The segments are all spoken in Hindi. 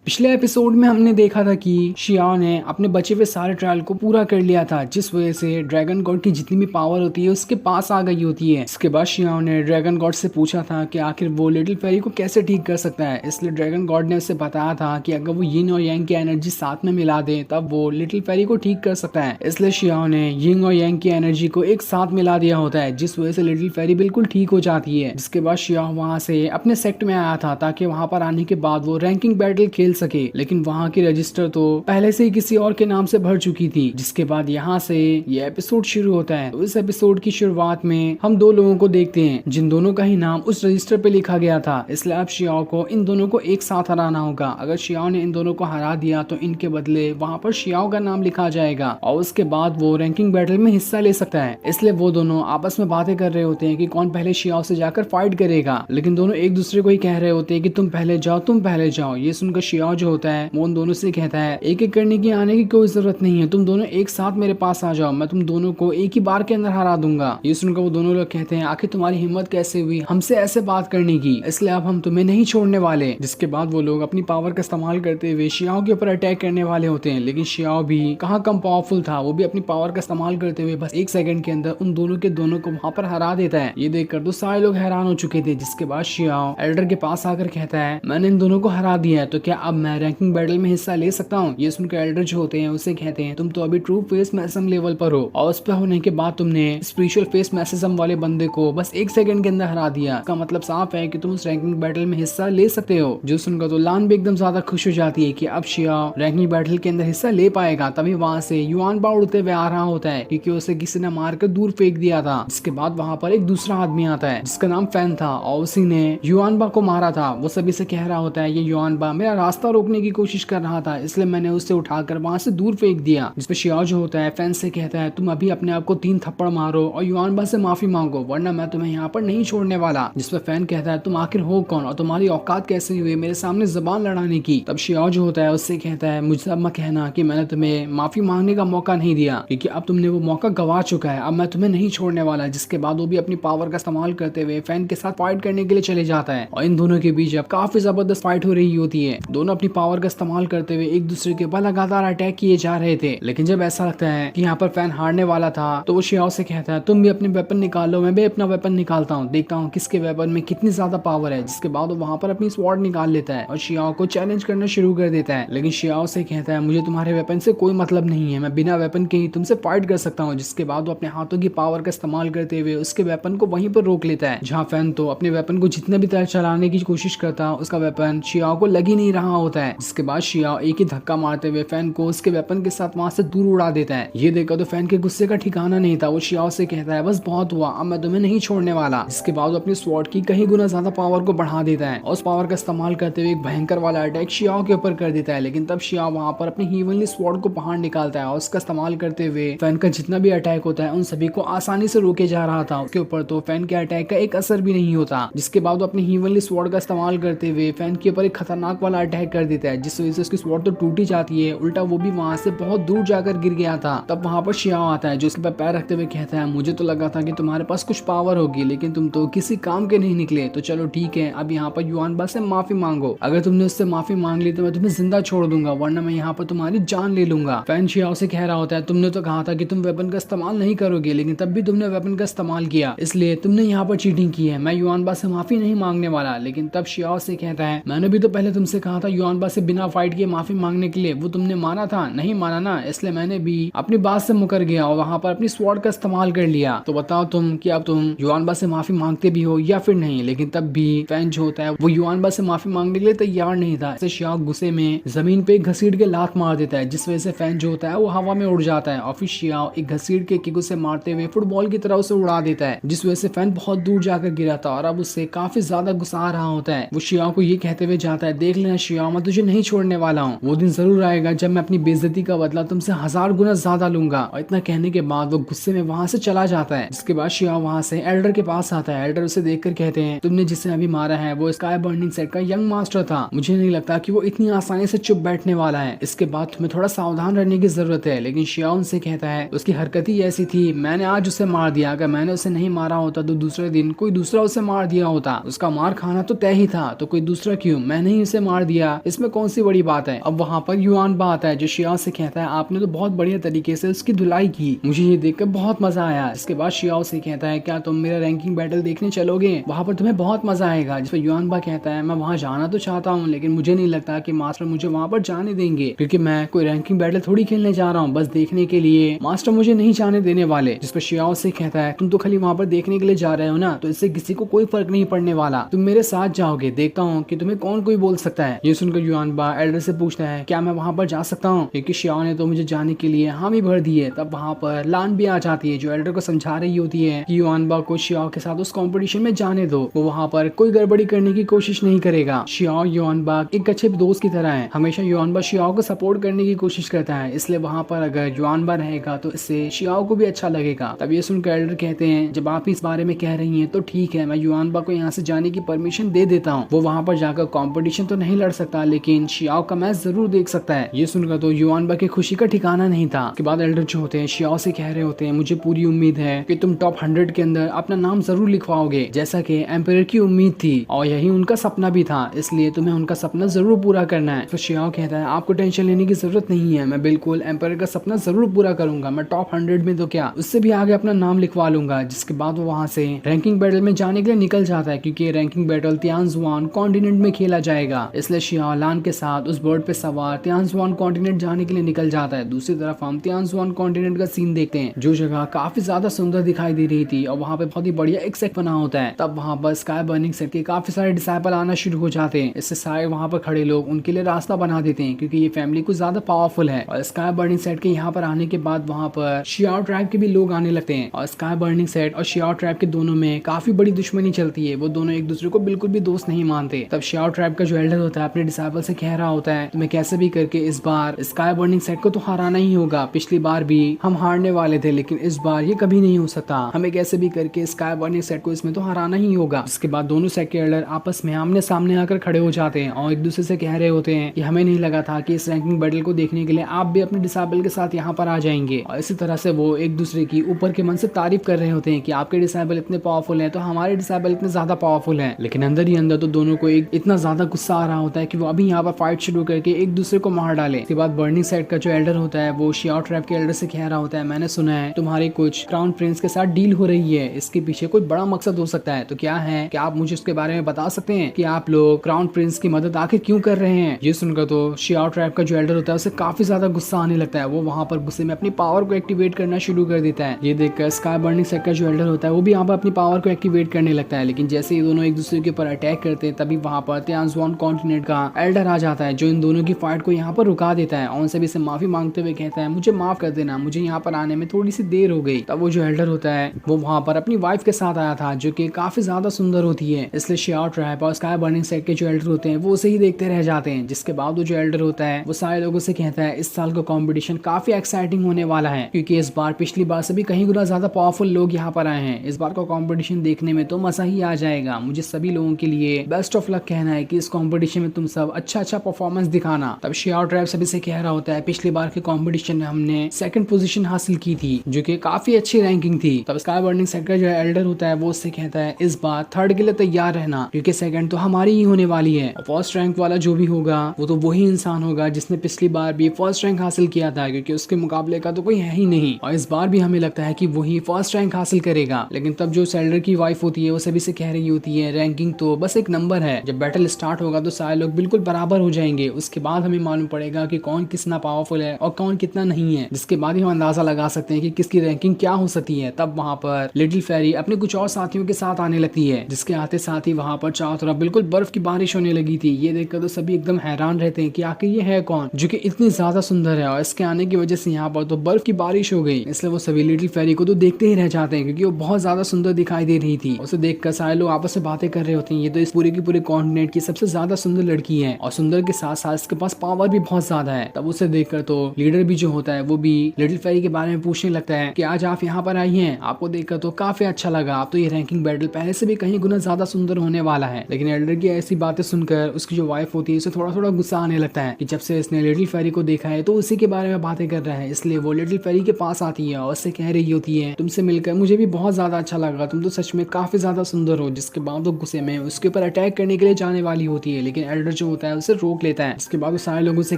पिछले एपिसोड में हमने देखा था कि शियाओ ने अपने बचे हुए सारे ट्रायल को पूरा कर लिया था, जिस वजह से ड्रैगन गॉड की जितनी भी पावर होती है उसके पास आ गई होती है। इसके बाद शियाओ ने ड्रैगन गॉड से पूछा था कि आखिर वो लिटिल फेरी को कैसे ठीक कर सकता है। इसलिए ड्रैगन गॉड ने उसे बताया था कि अगर वो यिन और यांग की एनर्जी साथ में मिला दे तब वो लिटिल फेरी को ठीक कर सकता है। इसलिए शियाओ ने यिन और यांग की एनर्जी को एक साथ मिला दिया होता है, जिस वजह से लिटिल फेरी बिल्कुल ठीक हो जाती है। जिसके बाद शियाओ वहां से अपने सेक्ट में आया था ताकि वहां पर आने के बाद वो रैंकिंग बैटल खेल सके, लेकिन वहां की रजिस्टर तो पहले से ही किसी और के नाम से भर चुकी थी। जिसके बाद यहाँ से ये एपिसोड शुरू होता है। तो इस एपिसोड की शुरुआत में हम दो लोगों को देखते हैं जिन दोनों का ही नाम उस रजिस्टर पे लिखा गया था। इसलिए अब शियाओ को इन दोनों को एक साथ हराना होगा। अगर शियाओ ने इन दोनों को हरा दिया तो इनके बदले वहाँ पर शियाओ का नाम लिखा जाएगा और उसके बाद वो रैंकिंग बैटल में हिस्सा ले सकता है। इसलिए वो दोनों आपस में बातें कर रहे होते हैं कि कौन पहले शियाओ से जाकर फाइट करेगा, लेकिन दोनों एक दूसरे को ही कह रहे होते हैं कि तुम पहले जाओ, तुम पहले जाओ। ये सुनकर शियाओ जो होता है वो उन दोनों से कहता है एक एक करने की आने की कोई जरूरत नहीं है, तुम दोनों एक साथ मेरे पास आ जाओ, मैं तुम दोनों को एक ही बार के अंदर हरा दूंगा। ये सुनकर वो दोनों लोग कहते हैं आखिर तुम्हारी हिम्मत कैसे हुई हमसे ऐसे बात करने की, इसलिए अब हम तुम्हें नहीं छोड़ने वाले। जिसके बाद वो लोग अपनी पावर का इस्तेमाल करते हुए शियाओ के ऊपर अटैक करने वाले होते हैं, लेकिन शियाओ भी कहाँ कम पावरफुल था, वो भी अपनी पावर का इस्तेमाल करते हुए बस एक सेकंड के अंदर उन दोनों के दोनों को वहां पर हरा देता है। ये देखकर तो सारे लोग हैरान हो चुके थे। जिसके बाद शियाओ एल्डर के पास आकर कहता है मैंने इन दोनों को हरा दिया है, तो क्या अब मैं रैंकिंग बैटल में हिस्सा ले सकता हूँ। ये सुनकर एल्डर जो होते हैं उसे कहते हैं तुम तो अभी ट्रू फेस मैसेजम लेवल पर हो और उस पर होने के बाद तुमने स्पिरिचुअल फेस मैसेजम वाले बंदे को बस एक सेकंड के अंदर हरा दिया। इसका मतलब साफ है कि तुम उस रैंकिंग बैटल में हिस्सा ले सकते हो। जो सुनकर तो लान भी एकदम ज्यादा खुश हो जाती है कि अब शियाओ रैंकिंग बैटल के अंदर हिस्सा ले पाएगा। तभी वहां से युआन बा उड़ते हुए आ रहा होता है क्योंकि उसे किसी ने मारकर दूर फेंक दिया था। जिसके बाद वहां पर एक दूसरा आदमी आता है जिसका नाम फैन था और उसी ने युआन बा को मारा था। वो सभी से कह रहा होता है ये युआन बा मेरा रास्ता रोकने की कोशिश कर रहा था, इसलिए मैंने उसे उठाकर वहां से दूर फेंक दिया। जिसपे शियाओ जो होता है फैन से कहता है तुम अभी अपने आप को 3 थप्पड़ मारो और युआन बा से माफी मांगो, वरना मैं तुम्हें यहाँ पर नहीं छोड़ने वाला। जिसपे फैन कहता है तुम आखिर हो कौन और तुम्हारी औकात कैसे हुई मेरे सामने जबान लड़ाने की। तब शियाओ जो होता है उससे कहता है मुझसे अब मत कहना कि मैंने तुम्हें माफी मांगने का मौका नहीं दिया, क्योंकि अब तुमने वो मौका गवा चुका है, अब मैं तुम्हें नहीं छोड़ने वाला। जिसके बाद वो भी अपनी पावर का इस्तेमाल करते हुए फैन के साथ फाइट करने के लिए चले जाता है और इन दोनों के बीच अब काफी जबरदस्त फाइट हो रही होती है। दोनों अपनी पावर का इस्तेमाल करते हुए एक दूसरे के ऊपर लगातार अटैक किए जा रहे थे, लेकिन जब ऐसा लगता है कि यहाँ पर फैन हारने वाला था तो वो शियाओ से कहता है तुम भी अपने वेपन निकालो, मैं भी अपना वेपन निकालता हूँ, देखता हूँ किसके वेपन में कितनी ज्यादा पावर है। जिसके बाद वो वहां पर अपनी स्वॉर्ड निकाल लेता है और शियाओ को चैलेंज करना शुरू कर देता है, लेकिन शियाओ से कहता है मुझे तुम्हारे वेपन से कोई मतलब नहीं है, मैं बिना वेपन के ही तुमसे फाइट कर सकता हूँ। जिसके बाद वो अपने हाथों की पावर का इस्तेमाल करते हुए उसके वेपन को वहीं पर रोक लेता है, जहाँ फैन तो अपने वेपन को जितने भी तरह चलाने की कोशिश करता उसका वेपन शियाओ को लग ही नहीं रहा होता है। जिसके बाद शियाओ एक ही धक्का मारते हुए फैन को उसके वेपन के साथ वहां से दूर उड़ा देता है। ये देखकर तो फैन के गुस्से का ठिकाना नहीं था। वो शियाओ से कहता है बस बहुत हुआ, अब मैं तुम्हें नहीं छोड़ने वाला। इसके बाद वो अपनी स्वॉर्ड की कहीं गुना ज्यादा पावर को बढ़ा देता है और उस पावर का इस्तेमाल करते हुए एक भयंकर वाला अटैक शियाओ के ऊपर कर देता है। लेकिन तब शियाओ वहां पर अपनी हीवनली स्वॉर्ड को बाहर निकालता है और उसका इस्तेमाल करते हुए फैन का जितना भी अटैक होता है उन सभी को आसानी से रोके जा रहा था। उसके ऊपर तो फैन के अटैक का एक असर भी नहीं होता। जिसके बाद वो अपनी हीवनली स्वॉर्ड का इस्तेमाल करते हुए फैन के ऊपर एक खतरनाक वाला अटैक कर देता है, जिस वजह से उसकी स्वॉर्ड तो टूटी जाती है, उल्टा वो भी वहां से बहुत दूर जाकर गिर गया था। तब वहां पर शियाओ आता है जो उसके पैर रखते हुए कहता है मुझे तो लगा था कि तुम्हारे पास कुछ पावर होगी, लेकिन तुम तो किसी काम के नहीं निकले, तो चलो ठीक है अब यहाँ पर युआन बा से माफी मांगो, अगर तुमने उससे माफी मांग ली तो मैं तुम्हें जिंदा छोड़ दूंगा, वरना मैं यहाँ पर तुम्हारी जान ले लूंगा। फैन शियाओ से कह रहा होता है तुमने तो कहा था कि तुम वेपन का इस्तेमाल नहीं करोगे, लेकिन तब भी तुमने वेपन का इस्तेमाल किया, इसलिए तुमने यहाँ पर चीटिंग की है, मैं युआन बा से माफी नहीं मांगने वाला। लेकिन तब शियाओ से कहता है मैंने भी तो पहले तुमसे कहा था युआन बा से बिना फाइट किए माफी मांगने के लिए, वो तुमने माना था, नहीं माना ना, इसलिए मैंने भी अपनी बात से मुकर गया और वहां पर अपनी स्वॉर्ड का इस्तेमाल कर लिया। तो बताओ तुम कि अब तुम युआन बा से माफी मांगते भी हो या फिर नहीं। लेकिन तब भी फैन जो होता है वो युआन बा से माफी मांगने के लिए तैयार नहीं था। इससे शियाओ गुस्से में जमीन पे घसीट के लात मार देता है, जिस वजह से फैन जो होता है वो हवा में उड़ जाता है और फिर शियाओ एक घसीट के किक उसे मारते हुए फुटबॉल की तरह उसे उड़ा देता है, जिस वजह से फैन बहुत दूर जाकर गिरा था और अब उससे काफी ज्यादा गुस्सा आ रहा होता है। वो शियाओ को ये कहते हुए जाता है देख लेना शियाओ, मैं तुझे नहीं छोड़ने वाला हूँ, वो दिन जरूर आएगा जब मैं अपनी बेइज्जती का बदला तुमसे 1000 गुना ज्यादा लूंगा। और इतना कहने के बाद वो गुस्से में वहां से चला जाता है। जिसके बाद शियाओ वहां से एल्डर के पास आता है। एल्डर उसे देखकर कहते हैं तुमने जिसे अभी मारा है वो स्काई बर्निंग सेट का यंग मास्टर था, मुझे नहीं लगता कि वो इतनी आसानी से चुप बैठने वाला है, इसके बाद तुम्हें थोड़ा सावधान रहने की जरूरत है। लेकिन शियाओ उनसे कहता है उसकी हरकत ही ऐसी थी, मैंने आज उसे मार दिया, अगर मैंने उसे नहीं मारा होता तो दूसरे दिन कोई दूसरा उसे मार दिया होता, उसका मार खाना तो तय ही था, तो कोई दूसरा क्यों, मैंने ही उसे मार दिया, इसमें कौन सी बड़ी बात है। अब वहाँ पर युआनबा आता है जो शियाओ से कहता है आपने तो बहुत बढ़िया तरीके से उसकी धुलाई की, मुझे ये देखकर बहुत मजा आया। इसके बाद शियाओ से कहता है क्या तुम मेरा रैंकिंग बैटल देखने चलोगे, वहाँ पर तुम्हें बहुत मजा आएगा। जिस पर युआनबा कहता है मैं वहाँ जाना तो चाहता हूँ लेकिन मुझे नहीं लगता कि मास्टर मुझे वहाँ पर जाने देंगे, क्योंकि मैं कोई रैंकिंग बैटल थोड़ी खेलने जा रहा हूँ, बस देखने के लिए मास्टर मुझे नहीं जाने देने वाले। जिस पर शियाओ से कहता है तुम तो खाली वहाँ पर देखने के लिए जा रहे हो ना, तो इससे किसी को कोई फर्क नहीं पड़ने वाला, तुम मेरे साथ जाओगे, देखता हूँ कि तुम्हें कौन कोई बोल सकता है। ये सुनकर युआनबा एल्डर से पूछता है क्या मैं वहाँ पर जा सकता हूँ, क्योंकि शियाओ ने तो मुझे जाने के लिए हामी भर दी है। तब वहाँ पर लान भी आ जाती है जो एल्डर को समझा रही होती है कि युआनबा को शियाओ के साथ उस कंपटीशन में जाने दो, वो वहाँ पर कोई गड़बड़ी करने की कोशिश नहीं करेगा। शियाओ युआनबा एक अच्छे दोस्त की तरह है, हमेशा युआनबा शियाओ को सपोर्ट करने की कोशिश करता है, इसलिए वहाँ पर अगर युआनबा रहेगा तो इससे शियाओ को भी अच्छा लगेगा। तब ये सुनकर एल्डर कहते हैं जब आप इस बारे में कह रही हैं तो ठीक है, मैं युआनबा को यहाँ से जाने की परमिशन दे देता हूँ, वो वहाँ पर जाकर कंपटीशन तो नहीं लड़ सकता लेकिन शियाओ का मैच जरूर देख सकता है। ये सुनकर तो युआनबा की खुशी का ठिकाना नहीं था। उसके बाद एल्डर जो होते हैं शियाओ से कह रहे होते हैं मुझे पूरी उम्मीद है कि तुम टॉप 100 के अंदर अपना नाम जरूर लिखवाओगे, जैसा कि एम्पायर की उम्मीद थी और यही उनका सपना भी था, इसलिए तुम्हें उनका सपना जरूर पूरा करना है। तो शियाओ कहता है आपको टेंशन लेने की जरूरत नहीं है, मैं बिल्कुल एम्पायर का सपना जरूर पूरा करूंगा, मैं टॉप 100 में तो क्या उससे भी आगे अपना नाम लिखवा लूंगा। जिसके बाद वो वहाँ से रैंकिंग बैटल में जाने के लिए निकल जाता है, क्योंकि रैंकिंग बैटल तियानजुआन कॉन्टिनेंट में खेला जाएगा, इसलिए शियाओ लान के साथ उस बोर्ड पे सवार तियानजुआन कॉन्टिनेंट जाने के लिए निकल जाता है। दूसरी तरफ हम तियानजुआन कॉन्टिनेंट का सीन देखते हैं, जो जगह काफी ज्यादा सुंदर दिखाई दे रही थी और वहाँ पे बहुत ही बढ़िया एक सेट बना होता है। तब वहाँ पर स्काई बर्निंग सेट के काफी सारे डिसाइपल आना शुरू हो जाते हैं, इससे सारे वहाँ पर खड़े लोग उनके लिए रास्ता बना देते हैं, क्योंकि ये फैमिली कुछ ज्यादा पावरफुल है। और स्काई बर्निंग सेट के यहाँ पर आने के बाद वहाँ पर शियाओ ट्राइब के भी लोग आने लगते हैं और स्काई बर्निंग सेट और शियाओ ट्राइब के दोनों में काफी बड़ी दुश्मनी चलती है, वो दोनों एक दूसरे को बिल्कुल भी दोस्त नहीं मानते। तब शियाओ ट्राइब का जो एल्डर होता है अपने डिसाइपल से कह रहा होता है तुम्हें कैसे भी करके इस बार स्काई बर्निंग सेट को तो हराना ही होगा, पिछली बार भी हम हारने वाले थे लेकिन इस बार ये कभी नहीं हो सकता, हमें कैसे भी करके स्काई बर्निंग सेट को इसमें तो हराना ही होगा। इसके बाद दोनों सेट के एल्डर आपस में आमने सामने आकर खड़े हो जाते हैं और एक दूसरे से कह रहे होते हैं कि हमें नहीं लगा था कि इस रैंकिंग बैटल को देखने के लिए आप भी अपने डिसाइबल के साथ यहाँ पर आ जाएंगे। और इसी तरह से वो एक दूसरे की ऊपर के मन से तारीफ कर रहे होते हैं कि आपके डिसाइबल इतने पावरफुल हैं तो हमारे डिसाइबल इतने ज्यादा पावरफुल हैं, लेकिन अंदर ही अंदर तो दोनों को एक इतना ज्यादा गुस्सा आ रहा होता है कि वो अभी यहाँ पर फाइट शुरू करके एक दूसरे को मार डाले। इसके बाद बर्निंग साइड का जो एल्डर होता है वो शियाओ ट्राइब के एल्डर से कह रहा होता है मैंने सुना है तुम्हारी कुछ क्राउन प्रिंस के साथ डील हो रही है, इसके पीछे कोई बड़ा मकसद हो सकता है, तो क्या है क्या आप मुझे उसके बारे में बता सकते हैं कि आप लोग क्राउन प्रिंस की मदद आखिर क्यों कर रहे हैं। ये सुनकर तो शियाओ ट्राइब का जो एल्डर होता है उसे काफी ज्यादा गुस्सा आने लगता है, वो वहाँ पर गुस्से में अपनी पावर को एक्टिवेट करना शुरू कर देता है। ये देखकर स्काई बर्निंग सेट का जो एल्डर होता है वो भी यहाँ पर अपनी पावर को एक्टिवेट करने लगता है, लेकिन जैसे ही दोनों एक दूसरे के ऊपर अटैक करते हैं तभी वहाँ पर तियानजुआन कॉन्टिनेंट का एल्डर आ जाता है जो इन दोनों की फाइट को यहाँ पर रुका देता है और उनसे भी माफी मांगते हुए कहता है मुझे माफ कर देना, मुझे यहाँ पर आने में थोड़ी सी देर हो गई। तब वो जो एल्डर होता है वो वहाँ पर अपनी वाइफ के साथ आया था जो कि काफी ज्यादा सुंदर होती है, इसलिए शियाओ ट्राइब और स्काई बर्निंग सेट के जो एल्डर होते हैं वो उसे ही देखते रह जाते हैं। जिसके बाद वो जो एल्डर होता है वो सारे लोगों से कहता है इस साल का कॉम्पिटिशन काफी एक्साइटिंग होने वाला है, क्योंकि इस बार पिछली बार से भी कहीं गुना ज्यादा पावरफुल लोग यहाँ पर आए हैं, इस बार का कॉम्पिटिशन देखने में तो मजा ही आ जाएगा। मुझे सभी लोगों के लिए बेस्ट ऑफ लक कहना है कि इस कॉम्पिटिशन में तुम सब अच्छा अच्छा परफॉर्मेंस दिखाना। तब शियाओ ट्राइब सभी से कह रहा होता है पिछली बार के कॉम्पिटिशन में हमने सेकंड पोजीशन हासिल की थी जो कि काफी अच्छी रैंकिंग थी। तब स्काई बर्निंग सेट का जो एल्डर होता है वो उससे कहता है इस बार थर्ड के लिए तैयार रहना, क्योंकि सेकंड तो हमारी ही होने वाली है, और फर्स्ट रैंक वाला जो भी होगा वो तो वही इंसान होगा जिसने पिछली बार भी फर्स्ट रैंक हासिल किया था, क्योंकि उसके मुकाबले का तो कोई है ही नहीं, और इस बार भी हमें लगता है कि वही फर्स्ट रैंक हासिल करेगा। लेकिन तब जो एल्डर की वाइफ होती है वो सभी से कह रही होती है रैंकिंग तो बस एक नंबर है, जब बैटल स्टार्ट होगा तो सारे लोग बिल्कुल बराबर हो जाएंगे, उसके बाद हमें मालूम पड़ेगा कि कौन कितना पावरफुल है और कौन कितना नहीं है, जिसके बाद ही हम अंदाजा लगा सकते हैं कि किसकी रैंकिंग क्या हो सकती है। तब वहाँ पर लिटिल फेरी अपने कुछ और साथियों के साथ आने लगती है, जिसके आते साथ ही वहाँ पर चारों तरफ बिल्कुल बर्फ की बारिश होने लगी थी। ये देखकर तो सभी एकदम हैरान रहते हैं कि आखिर ये है कौन जो कि इतनी ज्यादा सुंदर है, और इसके आने की वजह से यहाँ पर तो बर्फ की बारिश हो गई, इसलिए वो सभी लिटिल फेरी को तो देखते ही रह जाते हैं क्योंकि वो बहुत ज्यादा सुंदर दिखाई दे रही थी। उसे देखकर सारे लोग आपस में बातें कर रहे होते हैं ये तो इस पूरे की पूरे कॉन्टिनेंट की सबसे ज्यादा सुंदर लड़की है, और सुंदर के साथ साथ इसके पास पावर भी बहुत ज्यादा है। तब उसे देखकर तो लीडर भी जो होता है वो भी लिटिल फेरी के बारे में पूछने लगता है कि आज आप यहाँ पर आई हैं, आपको देखकर तो काफी अच्छा लगा, आप तो ये रैंकिंग बैटल पहले से भी कहीं गुना ज्यादा सुंदर होने वाला है। लेकिन एल्डर की ऐसी बातें सुनकर उसकी जो वाइफ होती है उसे थोड़ा थोड़ा गुस्सा आने लगता है कि जब से इसने लिटिल फेरी को देखा है तो उसी के बारे में बातें कर रहा है, इसलिए वो लिटिल फेरी के पास आती है और उससे कह रही होती है तुमसे मिलकर मुझे भी बहुत ज्यादा अच्छा लगा, तुम तो सच में काफी ज्यादा सुंदर हो। जिसके बाद वो गुस्से में उसके ऊपर अटैक करने के लिए जाने वाली होती है, लेकिन एल्डर जो जो होता है उसे रोक लेता है। उसके बाद वो सारे लोगों से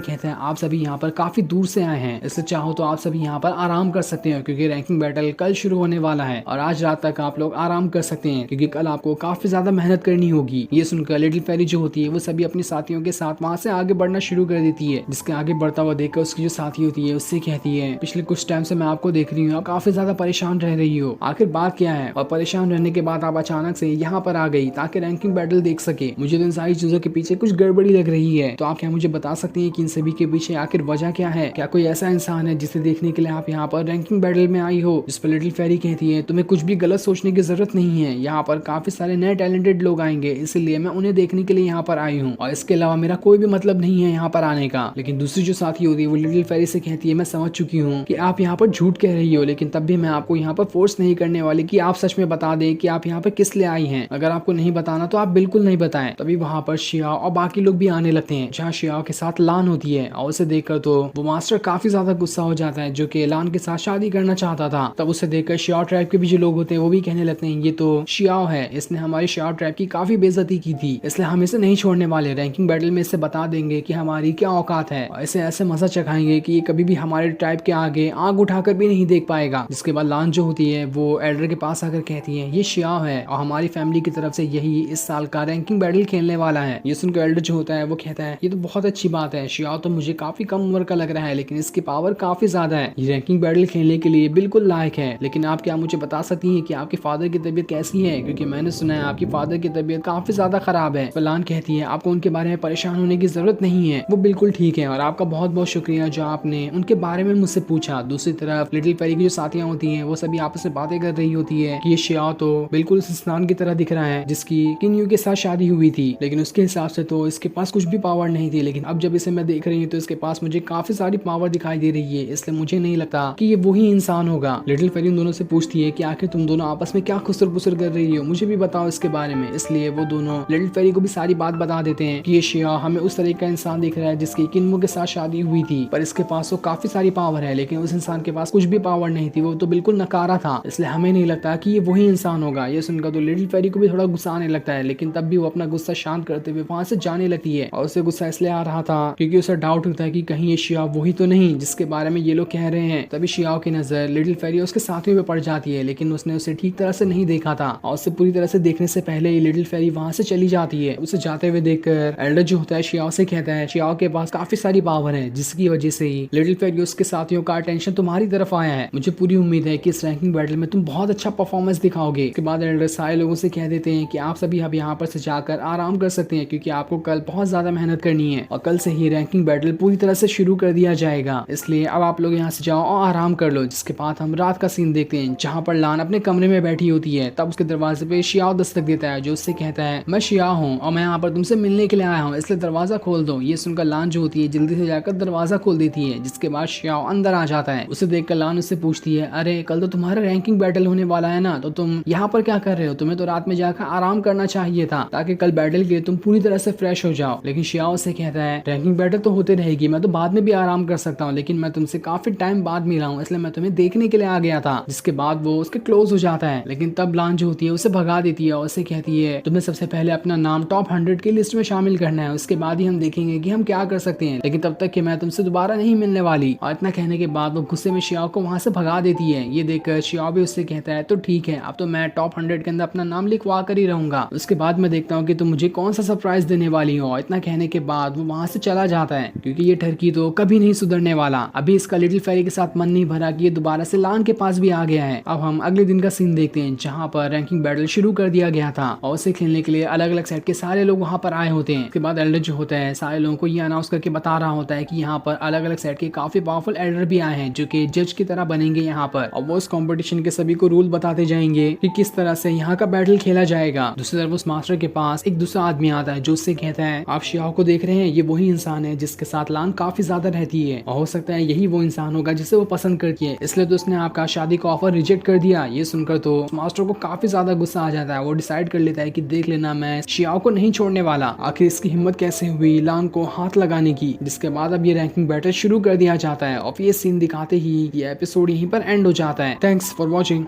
कहता है आप सभी यहाँ पर काफी दूर से आए हैं, इसलिए चाहो तो आप सभी यहाँ पर आराम कर सकते हैं क्योंकि रैंकिंग बैटल कल शुरू होने वाला है और आज रात तक आप लोग आराम कर सकते हैं क्योंकि कल आपको काफी ज्यादा मेहनत करनी होगी। ये सुनकर लिटिल फेरी जो होती है वो सभी अपने साथियों के साथ वहाँ से आगे बढ़ना शुरू कर देती है। जिसके आगे बढ़ता हुआ देखकर उसकी जो साथी होती है उससे कहती है पिछले कुछ टाइम से मैं आपको देख रही हूँ, आप काफी ज्यादा परेशान रह रही हो, आखिर बात क्या है? और परेशान रहने के बाद आप अचानक से यहाँ पर आ गई ताकि रैंकिंग बैटल देख सके। मुझे तो इन सारी चीजों के पीछे कुछ गड़बड़ी लग रही है, तो आप क्या मुझे बता सकती हैं कि इन सभी के पीछे आखिर वजह क्या है? क्या कोई ऐसा इंसान है जिसे देखने के लिए आप यहाँ पर रैंकिंग बैटल में आई हो? जिस पर लिटिल फेरी कहती है तुम्हें कुछ भी गलत सोचने की जरूरत नहीं है, यहाँ पर काफी सारे नए टैलेंटेड लोग आएंगे इसलिए मैं उन्हें देखने के लिए यहाँ पर आई हूँ और इसके अलावा मेरा कोई भी मतलब नहीं है यहाँ पर आने का। लेकिन दूसरी जो साथी होती है वो लिटिल फेरी से कहती है मैं समझ चुकी हूँ कि आप यहाँ पर झूठ कह रही हो, लेकिन तब भी मैं आपको यहाँ पर फोर्स नहीं करने वाली कि आप सच में बता दें कि आप यहाँ पर किस लिए आई हैं। अगर आपको नहीं बताना तो आप बिल्कुल नहीं बताएं। तभी वहाँ पर शियाओ और बाकी लोग भी आने लगते हैं जहाँ शियाओ के साथ लान होती है और उसे देखकर तो वो मास्टर काफी ज्यादा गुस्सा हो जाता है जो कि लान के साथ शादी करना चाहता था। तब उसे देखकर शियाओ ट्राइब के भी जो लोग होते हैं वो भी कहने लगते हैं ये तो शियाओ है, इसने हमारी शियाओ ट्राइब की काफी बेइज्जती की थी, इसलिए हम इसे नहीं छोड़ने वाले। रैंकिंग बैटल में इसे बता देंगे कि हमारी क्या औकात है और इसे ऐसे मजा चखाएंगे कि ये कभी भी हमारे ट्राइब के आगे आग उठाकर भी नहीं देख पाएगा। जिसके बाद लान जो होती है वो एल्डर के पास आकर कहती है ये शियाओ है और हमारी फैमिली की तरफ से यही इस साल का रैंकिंग बैटल खेलने वाला है। ये सुनकर एल्डर जो होता है वो कहता है ये तो बहुत अच्छी बात है, शियाओ तो मुझे काफी कम उम्र का लग रहा है लेकिन इसकी पावर काफी ज्यादा है, ये रैंकिंग बैटल खेलने के लिए बिल्कुल लायक है। लेकिन आप क्या मुझे बता सकती हैं कि आपके फादर की तबीयत कैसी है, क्योंकि मैंने सुना है आपकी फादर की तबीयत काफी ज्यादा खराब है। लान कहती है आपको उनके बारे में परेशान होने की जरूरत नहीं है, वो बिल्कुल ठीक है और आपका बहुत बहुत शुक्रिया जो आपने उनके बारे में मुझसे पूछा। दूसरी तरफ लिटिल फेरी की जो साथियां होती हैं वो सभी आपस में बातें कर रही होती है कि ये शियाओ तो बिल्कुल उस इंसान की तरह दिख रहा है जिसकी किन्यू के साथ शादी हुई थी, लेकिन उसके हिसाब से तो इसके पास कुछ भी पावर नहीं थी, लेकिन अब जब इसे मैं देख रही हूँ तो इसके पास मुझे काफी सारी पावर दिखाई दे रही है, इसलिए मुझे नहीं लगता कि ये वही इंसान होगा। लिटिल फेरी उन दोनों से पूछती है कि आखिर तुम दोनों आपस में क्या खुसर पुसर कर रही हो, मुझे भी बताओ इसके बारे में। इसलिए वो दोनों लिटिल फेरी को भी सारी बात बता देते हैं कि ये शियाओ हमें उस तरह का इंसान दिख रहा है जिसकी किन्मू के साथ शादी हुई थी, पर इसके पास तो काफी सारी पावर है, लेकिन उस इंसान के पास कुछ भी पावर नहीं थी, वो तो बिल्कुल नकारा था, इसलिए हमें नहीं लगता कि ये वही इंसान होगा। ये सुनकर तो लिटिल फेरी को भी थोड़ा गुस्सा आने लगता है, लेकिन तब भी वो अपना गुस्सा शांत करते हुए वहां से जाने लगती है और उसे गुस्सा इसलिए आ रहा था क्योंकि उसे डाउट होता है कि कहीं ये शियाओ वही तो नहीं जिसके बारे में ये लोग कह रहे हैं। तभी शियाओ की नजर लिटिल फेरी उसके साथियों पे पड़ जाती है, लेकिन उसने उसे ठीक तरह से नहीं देखा था और उसे पूरी तरह से देखने से पहले ही लिटिल फेरी वहां से चली जाती है। उसे जाते हुए देखकर एल्डर जो होता है शियाओ से कहता है शियाओ के पास काफी सारी पावर है जिसकी वजह से ही लिटिल फेरी उसके साथियों का अटेंशन तुम्हारी तरफ आया है, मुझे पूरी उम्मीद है कि इस रैंकिंग बैटल में तुम बहुत अच्छा परफॉर्मेंस दिखाओगे। इसके बाद एल्डर सारे लोगों से कह देते हैं कि आप सभी अब यहाँ पर से जाकर आराम कर सकते हैं क्योंकि आपको कल बहुत ज्यादा मेहनत करनी है और कल से ही रैंकिंग बैटल पूरी तरह से शुरू कर दिया जाएगा, इसलिए अब आप लोग यहाँ से जाओ और आराम कर लो। जिसके बाद हम रात का सीन देखते हैं जहाँ पर लान अपने कमरे में बैठी होती है। तब उसके दरवाजे पे शियाओ दस्तक देता है जो उससे कहता है मैं शियाओ हूँ और मैं यहाँ पर तुमसे मिलने के लिए आया हूँ, इसलिए दरवाजा खोल दो। ये सुनकर लान जो होती है जल्दी से जाकर दरवाजा खोल देती है, जिसके बाद शियाओ अंदर आ जाता है। उसे देखकर लान उससे पूछती है अरे कल तो तुम्हारा रैंकिंग बैटल होने वाला है ना, तो तुम यहाँ पर क्या कर रहे हो, तुम्हें तो रात में जाकर आराम करना चाहिए था ताकि कल बैटल के लिए तुम पूरी तरह से फ्रेश हो जाओ। लेकिन शियाओ से कहता है रैंकिंग बैटल तो होते रहेगी, मैं तो बाद में भी आराम कर सकता हूँ, लेकिन मैं तुमसे काफी टाइम बाद मिला हूँ इसलिए मैं तुम्हें देखने के लिए आ गया था। जिसके बाद वो उसके क्लोज हो जाता है, लेकिन तब लान जो होती है उसे भगा देती है और उसे कहती है तुम्हें सबसे पहले अपना नाम टॉप 100 की लिस्ट में शामिल करना है, उसके बाद ही हम देखेंगे कि हम क्या कर सकते हैं, लेकिन तब तक कि मैं तुमसे दोबारा नहीं मिलने वाली। और इतना कहने के बाद वो गुस्से में शियाओ को वहां से भगा देती है। ये देखकर शियाओ भी उससे कहता है तो ठीक है, अब तो मैं टॉप 100 के अंदर अपना नाम लिखवा कर ही रहूंगा, उसके बाद मैं देखता हूँ कि तुम मुझे कौन सा सरप्राइज देने वाली हो। इतना कहने के बाद वो वहां से चला जाता है क्योंकि ये ठरकी तो कभी नहीं सुधरने वाला। अभी इसका लिटिल फेरी के साथ मन नहीं भरा कि ये दोबारा से लान के पास भी आ गया है। अब हम अगले दिन का सीन देखते हैं जहाँ पर रैंकिंग बैटल शुरू कर दिया गया था और उसे खेलने के लिए अलग अलग सेट के सारे लोग वहाँ पर आए होते हैं। उसके बाद एल्डर जो होता है सारे लोगों को ये अनाउंस करके बता रहा होता है कि यहाँ पर अलग अलग सेट के काफी पावरफुल एल्डर भी आए हैं जो कि जज की तरह बनेंगे यहाँ पर, और वो इस कॉम्पिटिशन के सभी को रूल बताते जाएंगे कि किस तरह से यहाँ का बैटल खेला जाएगा। दूसरी तरफ उस मास्टर के पास एक दूसरा आदमी आता है जो उससे कहता है आप शियाओ को देख रहे हैं, ये वही इंसान है जिसके साथ लान काफी ज्यादा रहती है और हो सकता है यही वो इंसान होगा जिसे वो पसंद करती है, इसलिए तो उसने आपका शादी का ऑफर रिजेक्ट कर दिया। ये सुनकर तो मास्टर को काफी ज्यादा गुस्सा आ जाता है। वो डिसाइड कर लेता है कि देख लेना मैं शियाओ को नहीं छोड़ने वाला। आखिर इसकी हिम्मत कैसे हुई लान को हाथ लगाने की। जिसके बाद अब ये रैंकिंग बैटल शुरू कर दिया जाता है और ये सीन दिखाते ही ये एपिसोड यहीं पर एंड हो जाता है। Thanks for watching.